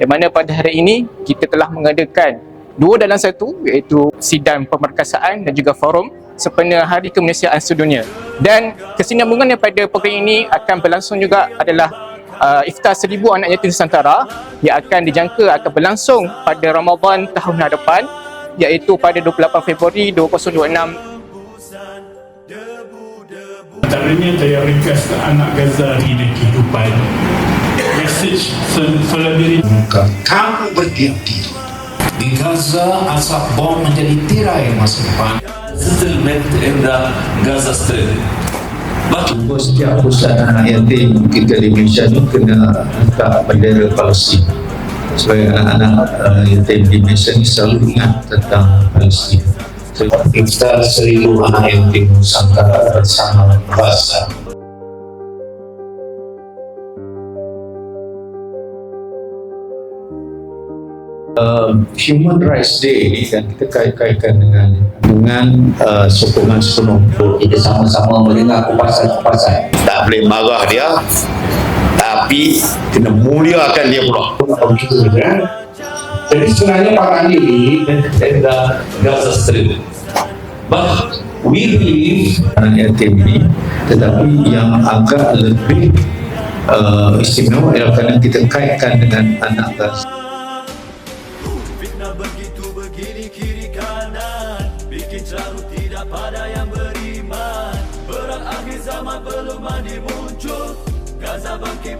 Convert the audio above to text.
di mana pada hari ini kita telah mengadakan 2 dalam 1, iaitu sidang pemerkasaan dan juga forum sempena Hari Kemanusiaan Sedunia. Dan kesinambungan daripada program ini akan berlangsung juga adalah iftar 1000 anak yatim Nusantara yang akan dijangka akan berlangsung pada Ramadan tahun hadapan, iaitu pada 28 Februari 2026. Antaranya saya ringkas anak Gaza ini kehidupan. Mesej solidariti. Kamu berdiam diri. Di Gaza, asap bom menjadi tirai masa depan. Settlement in the Gaza Strip. Setiap pusat anak yatim kita di Malaysia ni kena letak bendera Palestin. Supaya anak-anak yatim di Malaysia ni selalu ingat tentang Palestin. Iftar 1000 anak yatim Nusantara bersama bahasa. Human Rights Day ni kan kita kaitkan dengan sokongan sepenuh. Kita sama-sama mendengar kupasan-kupasan. Tak boleh marah dia, tapi kena muliakan dia pula. Begitu kan? Jadi sebenarnya para ahli In the Gaza Strip. But we believe anak yatim ini, tetapi yang agak lebih istimewa ialah kerana kita kaitkan dengan anak Gaza. Fitnah begitu begini kiri kanan, bikin carut tidak pada yang beriman. Perang akhir zaman belum mandi muncul, Gaza bangkit